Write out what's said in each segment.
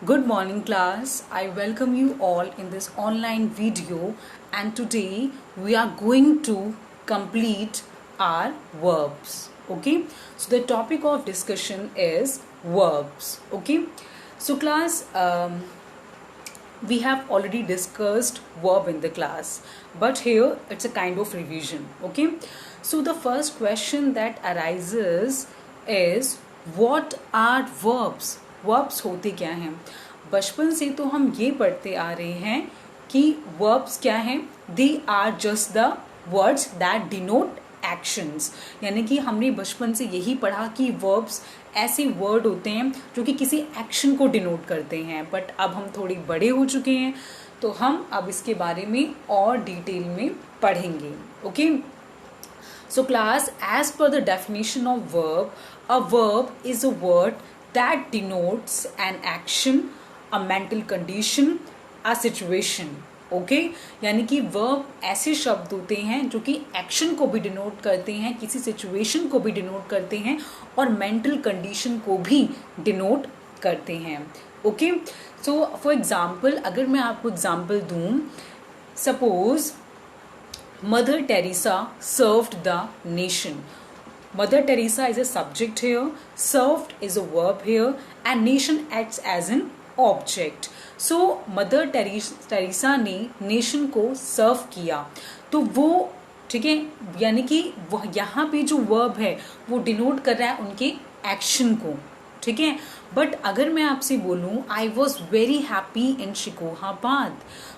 Good morning, class. I welcome you all in this online video, and today we are going to complete our verbs. Okay, so the topic of discussion is verbs. Okay, so class, we have already discussed verb in the class, but here it's a kind of revision. Okay, so the first question that arises is what are verbs? Verbs होते क्या हैं? बचपन से तो हम ये पढ़ते आ रहे हैं कि वर्ब्स क्या हैं? They are just the words that denote actions, यानी कि हमने बचपन से यही पढ़ा कि वर्ब्स ऐसे वर्ड होते हैं जो कि किसी एक्शन को डिनोट करते हैं. बट अब हम थोड़े बड़े हो चुके हैं तो हम अब इसके बारे में और डिटेल में पढ़ेंगे. Okay, so class, as per the definition of verb, a verb is a word that denotes an action, a mental condition, a situation. Okay यानी कि वर्ब ऐसे शब्द होते हैं जो कि एक्शन को भी डिनोट करते हैं, किसी सिचुएशन को भी डिनोट करते हैं और मेंटल कंडीशन को भी डिनोट करते हैं. ओके, सो फॉर एग्जांपल अगर मैं आपको एग्जांपल दूं, suppose Mother Teresa served the nation. Mother Teresa is a subject here, served is a verb here, and nation acts as an object. So Mother Teresa ने nation को serve किया, तो वो ठीक है, यानी कि वह यहाँ पे जो verb है वो डिनोट कर रहा है उनके एक्शन को. ठीक है, बट अगर मैं आपसे बोलूँ I was very happy in Shikohabad,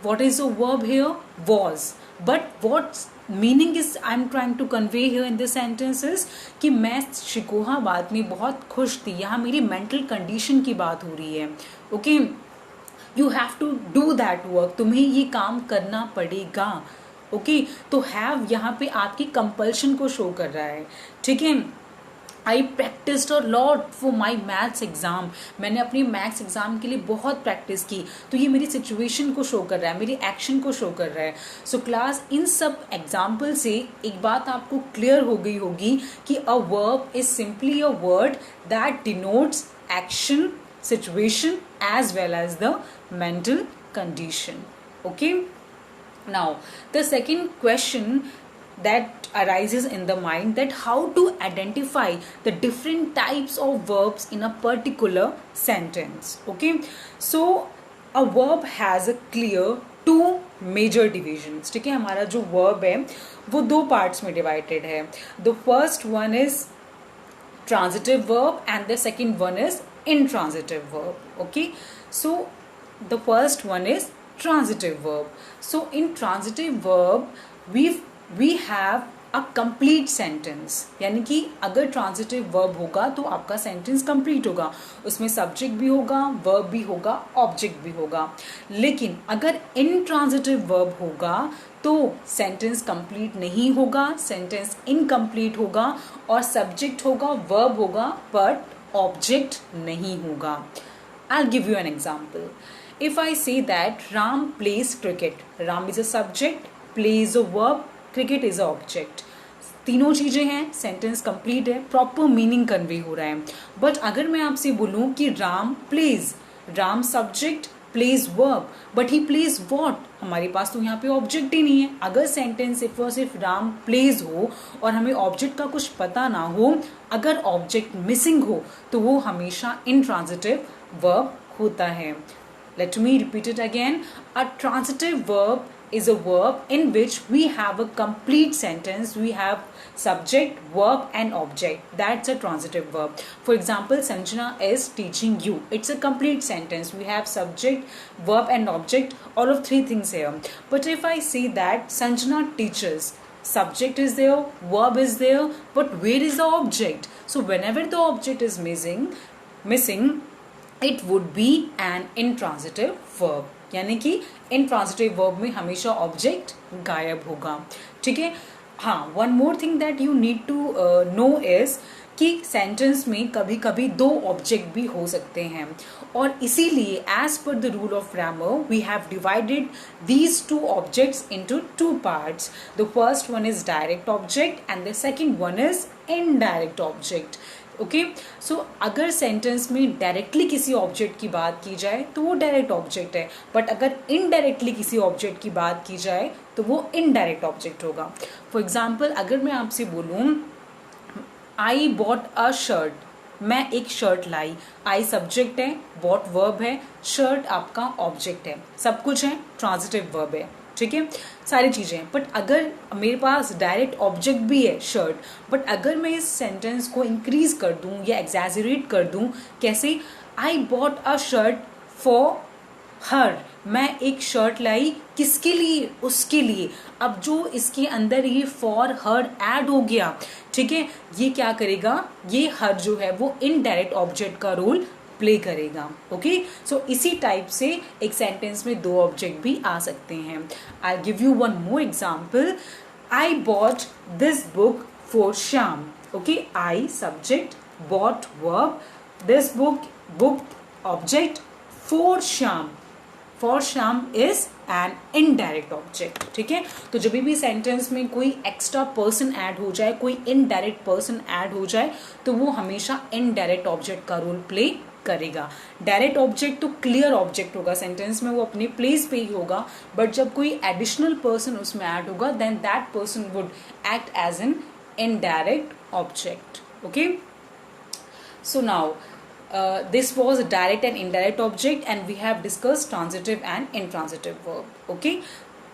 what is the verb here? Was. But what meaning is I'm trying to convey here in this sentence is कि मैं शिकोहाबाद में बहुत खुश थी. यहाँ मेरी मेंटल कंडीशन की बात हो रही है. Okay, you have to do that work, तुम्हें ये काम करना पड़ेगा. ओके, तो हैव यहाँ पे आपकी कंपल्शन को शो कर रहा है. ठीक है, I practised a lot for my maths exam, मैंने अपनी मैथ्स एग्जाम के लिए बहुत प्रैक्टिस की, तो ये मेरी सिचुएशन को शो कर रहा है, मेरी एक्शन को शो कर रहा है. सो क्लास, इन सब एग्जाम्पल से एक बात आपको क्लियर हो गई होगी कि a verb is simply a word that denotes action, situation as well as the mental condition. Okay, now the second question that arises in the mind, that how to identify the different types of verbs in a particular sentence. Okay, so a verb has a clear two major divisions. ठीक है, हमारा जो verb है वो दो parts में divided है. The first one is transitive verb and the second one is intransitive verb. Okay, so the first one is transitive verb. So in transitive verb we have a complete sentence, यानी कि अगर transitive verb होगा तो आपका sentence complete होगा, उसमें subject भी होगा, verb भी होगा, object भी होगा. लेकिन अगर intransitive verb होगा तो सेंटेंस कंप्लीट नहीं होगा, सेंटेंस इनकम्प्लीट होगा और सब्जेक्ट होगा, वर्ब होगा, बट ऑब्जेक्ट नहीं होगा. I'll give you an example. If I say that Ram plays cricket, Ram is a subject, play is a verb, cricket is a object. तीनों चीजें हैं, सेंटेंस कंप्लीट है, प्रॉपर मीनिंग कन्वे हो रहा है. But अगर मैं आपसे बोलूं कि Ram plays, Ram subject, plays verb, but he plays what, हमारे पास तो यहाँ पे ऑब्जेक्ट ही नहीं है. अगर सेंटेंस सिर्फ और सिर्फ राम प्लेज हो और हमें ऑब्जेक्ट का कुछ पता ना हो, अगर ऑब्जेक्ट मिसिंग हो तो वो हमेशा इनट्रांजिटिव वर्ब होता है. Let me repeat it again. A transitive verb is a verb in which we have a complete sentence. We have subject, verb and object. That's a transitive verb. For example, Sanjana is teaching you. It's a complete sentence. We have subject, verb and object, all of three things here. But if I say that Sanjana teaches, subject is there, verb is there, but where is the object? So whenever the object is missing, it would be an intransitive verb. यानी कि intransitive verb में हमेशा object गायब होगा. ठीक है, हाँ, one more thing that you need to know is कि सेंटेंस में कभी कभी दो ऑब्जेक्ट भी हो सकते हैं और इसीलिए as per the rule of grammar we have divided these two objects into two parts. The first one is direct object and the second one is indirect object. Okay. So अगर sentence में directly किसी object की बात की जाए तो वो direct object है, बट अगर इनडायरेक्टली किसी ऑब्जेक्ट की बात की जाए तो वो इनडायरेक्ट ऑब्जेक्ट होगा। फॉर एग्जाम्पल, अगर मैं आपसे बोलूँ आई बॉट अ शर्ट, मैं एक शर्ट लाई, आई सब्जेक्ट है, बॉट वर्ब है, शर्ट आपका ऑब्जेक्ट है, सब कुछ है, ट्रांजिटिव वर्ब है, ठीक है, सारी चीजें हैं। बट अगर मेरे पास डायरेक्ट ऑब्जेक्ट भी है शर्ट, बट अगर मैं इस सेंटेंस को इंक्रीज कर दूं या एग्जैजरेट कर दूं, कैसे, I bought a shirt for her, मैं एक शर्ट लाई, किसके लिए, उसके लिए। अब जो इसके अंदर ये फॉर हर ऐड हो गया, ठीक है, ये क्या करेगा, ये हर जो है वो इनडायरेक्ट ऑब्जेक्ट का रोल प्ले करेगा। ओके, सो इसी टाइप से एक सेंटेंस में दो ऑब्जेक्ट भी आ सकते हैं। I give you one more example, I bought this book for Shyam. Okay, I subject, bought verb, this book object, for Shyam, for Shyam is an indirect object, ठीक है। तो जब भी सेंटेंस में कोई एक्स्ट्रा पर्सन ऐड हो जाए, कोई इनडायरेक्ट पर्सन ऐड हो जाए, तो वो हमेशा इनडायरेक्ट ऑब्जेक्ट का रोल प्ले करेगा। डायरेक्ट ऑब्जेक्ट तो क्लियर ऑब्जेक्ट होगा सेंटेंस में, वो अपने प्लेस पे ही होगा, बट जब कोई एडिशनल पर्सन उसमें ऐड होगा, then that person would act as an indirect object. Okay, so now this was direct and indirect object, and we have discussed transitive and intransitive verb. Okay,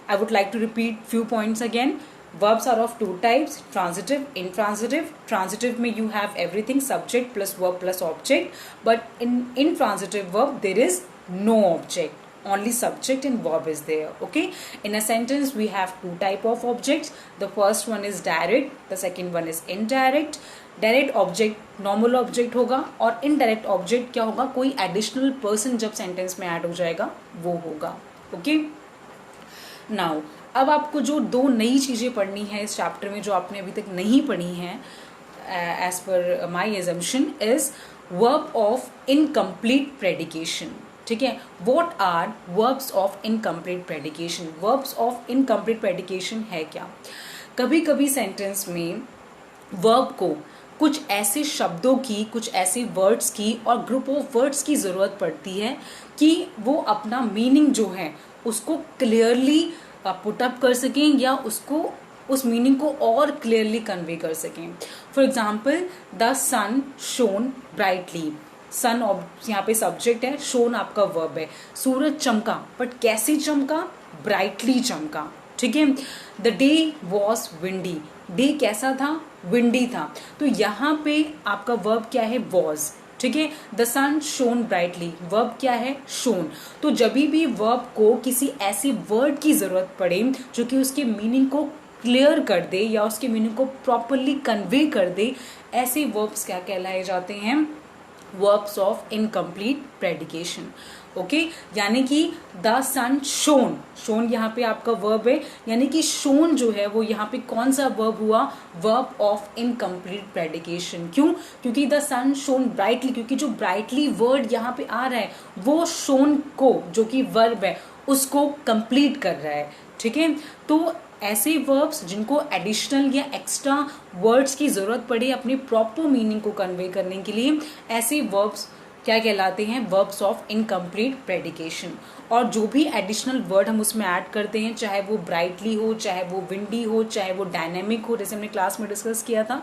I would like to repeat few points again. Verbs are of two types, transitive, intransitive. Transitive में you have everything, subject plus verb plus object, but in intransitive verb there is no object, only subject and verb is there. Okay, in a sentence we have two type of objects. The first one is direct, the second one is indirect. Direct object normal object होगा, और indirect object क्या होगा, कोई additional person जब sentence में add हो जाएगा वो होगा। ओके, नाउ अब आपको जो दो नई चीजें पढ़नी है इस चैप्टर में जो आपने अभी तक नहीं पढ़ी हैं, as per my assumption, is verb of incomplete predication. ठीक है, what are verbs of incomplete predication? Verbs of incomplete predication है क्या? कभी कभी सेंटेंस में वर्ब को कुछ ऐसे शब्दों की, कुछ ऐसे वर्ड्स की और ग्रुप ऑफ वर्ड्स की ज़रूरत पड़ती है कि वो अपना मीनिंग जो है उसको क्लियरली पुट अप कर सकें, या उसको उस मीनिंग को और क्लियरली कन्वे कर सकें। For example, the sun shone brightly, sun यहाँ पे सब्जेक्ट है, शोन आपका वर्ब है। सूरज चमका, बट कैसे चमका? ब्राइटली चमका। ठीक है, the day was windy, day कैसा था? विंडी था। तो यहाँ पे आपका वर्ब क्या है? वॉज। ठीक है, the sun shone brightly, verb क्या है? शोन। तो जब भी वर्ब को किसी ऐसे वर्ड की जरूरत पड़े जो कि उसके मीनिंग को क्लियर कर दे या उसके मीनिंग को प्रॉपरली कन्वे कर दे, ऐसे वर्ब्स क्या कहलाए जाते हैं? Verbs of incomplete predication. Okay, यानी कि द सन शोन, शोन यहाँ पे आपका वर्ब है, यानी कि शोन जो है वो यहाँ पे कौन सा वर्ब हुआ? Verb of incomplete predication. क्यों? क्योंकि द सन शोन ब्राइटली, क्योंकि जो ब्राइटली वर्ड यहाँ पे आ रहा है वो शोन को, जो कि वर्ब है, उसको कंप्लीट कर रहा है। ठीक है, तो ऐसे वर्ब्स जिनको एडिशनल या एक्स्ट्रा वर्ड्स की जरूरत पड़े अपने प्रॉपर मीनिंग को कन्वे करने के लिए, ऐसे वर्ब्स क्या कहलाते हैं? Verbs of incomplete predication. और जो भी एडिशनल वर्ड हम उसमें ऐड करते हैं, चाहे वो ब्राइटली हो, चाहे वो विंडी हो, चाहे वो डायनेमिक हो, जैसे हमने क्लास में डिस्कस किया था,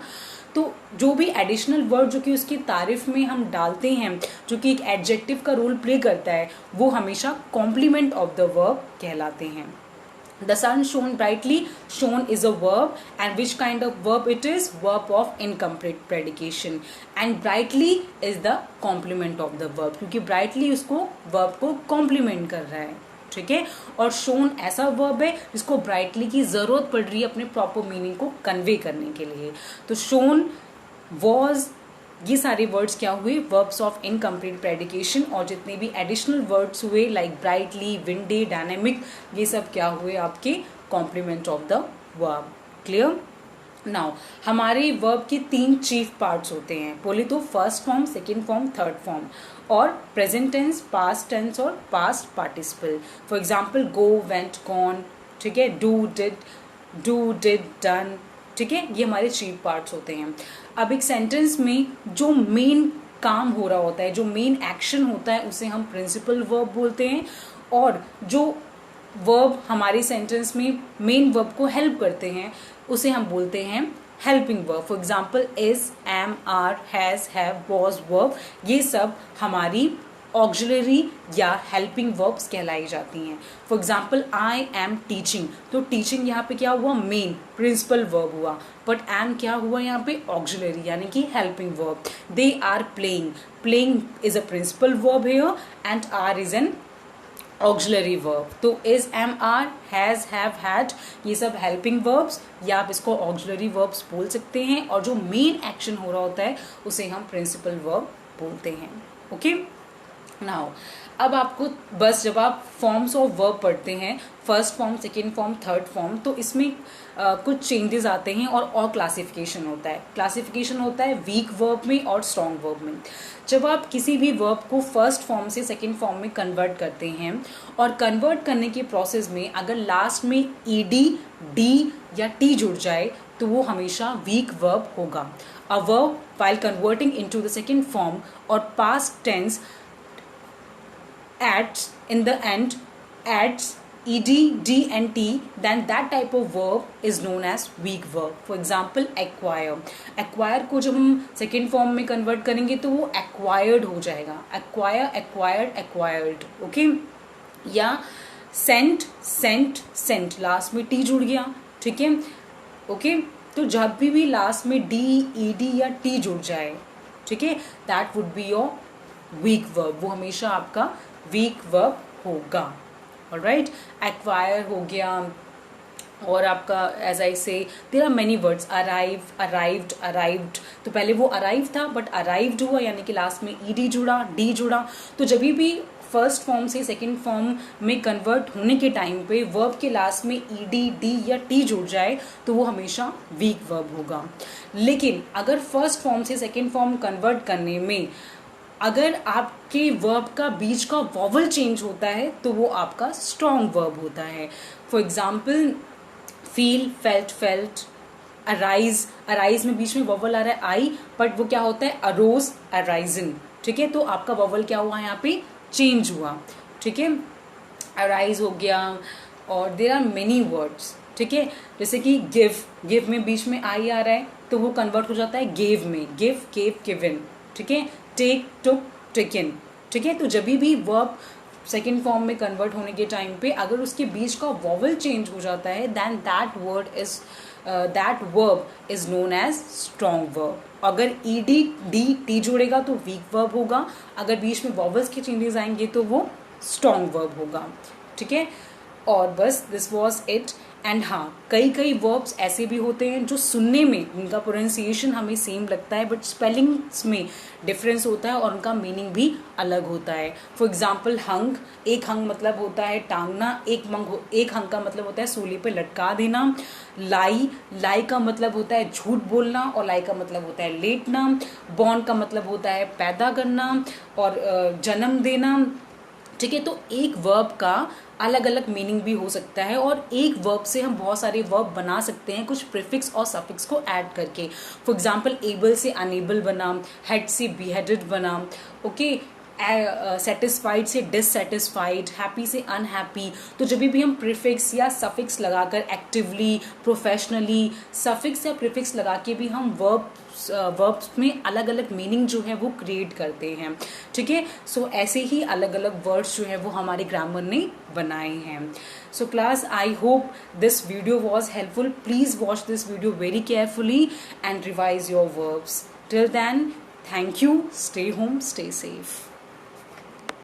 तो जो भी एडिशनल वर्ड जो कि उसकी तारीफ में हम डालते हैं, जो कि एक एडजेक्टिव का रोल प्ले करता है, वो हमेशा कॉम्प्लीमेंट ऑफ द वर्ब कहलाते हैं। The sun shone brightly, shone is a verb, and which kind of verb it is? Verb of incomplete predication, and brightly is the complement of the verb, क्योंकि brightly उसको verb को complement कर रहा है। ठीक है, और शोन ऐसा वर्ब है जिसको ब्राइटली की जरूरत पड़ रही है अपने प्रॉपर मीनिंग को कन्वे करने के लिए। तो शोन, वॉज, ये सारे वर्ड्स क्या हुए? Verbs of incomplete predication. और जितने भी एडिशनल वर्ड्स हुए लाइक ब्राइटली, विंडी, डायनेमिक, ये सब क्या हुए? आपके complement of the verb. Clear? Now हमारे वर्ब के 3 चीफ पार्ट्स होते हैं। बोले तो first form, second form, third form, और प्रेजेंट टेंस, पास्ट टेंस और past participle. For example, go, went, gone. ठीक है, डू, डिड, डन। ठीक है, ये हमारे चीफ पार्ट्स होते हैं। अब एक सेंटेंस में जो मेन काम हो रहा होता है, जो मेन एक्शन होता है, उसे हम प्रिंसिपल वर्ब बोलते हैं, और जो वर्ब हमारे सेंटेंस में मेन वर्ब को हेल्प करते हैं उसे हम बोलते हैं helping verb. For example is, am, are, has, have, was, verb, ये सब हमारी ऑक्सिलरी या हेल्पिंग वर्ब्स कहलाई जाती हैं. For example I am teaching, तो टीचिंग यहाँ पे क्या हुआ, मेन प्रिंसिपल वर्ब हुआ, बट एम क्या हुआ यहाँ पे, ऑक्सिलरी यानी कि helping verb. They are playing, playing is a principal verb here and are is an auxiliary verb. तो is, am, are, has, have, had, ये सब हेल्पिंग वर्ब्स या आप इसको ऑक्सिलरी वर्ब्स बोल सकते हैं, और जो मेन एक्शन हो रहा होता है उसे हम प्रिंसिपल वर्ब बोलते हैं. ओके नाउ अब आपको बस जब आप फॉर्म्स ऑफ वर्ब पढ़ते हैं, first form, second form, third form, तो इसमें कुछ चेंजेस आते हैं और क्लासिफिकेशन होता है. क्लासिफिकेशन होता है वीक वर्ब में और स्ट्रॉन्ग वर्ब में. जब आप किसी भी वर्ब को फर्स्ट फॉर्म से सेकेंड फॉर्म में कन्वर्ट करते हैं, और कन्वर्ट करने के प्रोसेस में अगर लास्ट में ईडी, डी या टी जुड़ जाए तो वो हमेशा वीक वर्ब होगा. A verb while converting into the second form और past tense adds in the end adds ed, d and t, then that type of verb is known as weak verb. For example acquire, acquire को जब हम second form में convert करेंगे तो वो acquired हो जाएगा. acquire, acquired, acquired. okay, या sent, sent, sent, लास्ट में t जुड़ गया. ठीक है, ओके, तो जब भी लास्ट में d, ed या t जुड़ जाए, ठीक है, that would be your weak verb. वो हमेशा आपका वीक वर्ब होगा. ऑलराइट, एक्वायर हो गया, और आपका as I say there are many words, arrive, arrived, arrived, तो पहले वो अराइव था बट अराइव्ड हुआ, यानी कि लास्ट में ईडी जुड़ा, डी जुड़ा. तो जब भी फर्स्ट फॉर्म से सेकंड फॉर्म में कन्वर्ट होने के टाइम पे वर्ब के लास्ट में ईडी, डी या टी जुड़ जाए तो वो हमेशा वीक वर्ब होगा. लेकिन अगर फर्स्ट फॉर्म से सेकंड फॉर्म कन्वर्ट करने में अगर आपके वर्ब का बीच का वॉवल चेंज होता है तो वो आपका स्ट्रॉन्ग वर्ब होता है. For example feel, felt, felt, arise, arise में बीच में वॉवल आ रहा है आई, बट वो क्या होता है, अरोज, अराइजन. ठीक है, तो आपका वॉवल क्या हुआ, यहाँ पे चेंज हुआ. ठीक है, अराइज हो गया, और देयर आर मेनी वर्ड्स. ठीक है, जैसे कि गिव, गिव में बीच में आई आ रहा है तो वो कन्वर्ट हो जाता है गेव में, गिव, गेव, गिवन. ठीक है, टेक, टुक, टेकन. ठीक है, तो जब भी वर्ब सेकेंड फॉर्म में कन्वर्ट होने के टाइम पे अगर उसके बीच का वॉवल चेंज हो जाता है then that verb is known as strong verb. अगर ई डी, डी, टी जुड़ेगा तो वीक वर्ब होगा, अगर बीच में वॉवल्स के चेंजेस आएंगे तो वो स्ट्रॉन्ग वर्ब होगा. ठीक है, और बस दिस वॉज इट. एंड हाँ, कई कई वर्ब्स ऐसे भी होते हैं जो सुनने में उनका प्रोनाउंसिएशन हमें सेम लगता है बट स्पेलिंग्स में डिफरेंस होता है और उनका मीनिंग भी अलग होता है. फॉर एग्जाम्पल हंग, एक हंग मतलब होता है टांगना, एक हंग का मतलब होता है सूली पे लटका देना. लाई, लाई का मतलब होता है झूठ बोलना, और लाई का मतलब होता है लेटना. बॉर्न का मतलब होता है पैदा करना और जन्म देना. ठीक है, तो एक वर्ब का अलग अलग मीनिंग भी हो सकता है, और एक वर्ब से हम बहुत सारे वर्ब बना सकते हैं कुछ प्रीफिक्स और सफिक्स को ऐड करके. फॉर एग्जांपल एबल से अनेबल बना, हेड से बीहेडेड बना. ओके, सेटिस्फाइड से डिससेटिस्फाइड, हैप्पी से अनहैप्पी. तो जब भी हम प्रीफिक्स या सफिक्स लगाकर एक्टिवली, प्रोफेशनली, सफिक्स या प्रीफिक्स लगा के भी हम वर्ब्स में अलग अलग मीनिंग जो है वो क्रिएट करते हैं. ठीक है, सो ऐसे ही अलग अलग वर्ड्स जो है वो हमारे ग्रामर ने बनाए हैं. So class, I hope this video was helpful. Please watch this video very carefully and revise your verbs. Till then, thank you. Stay home, stay safe.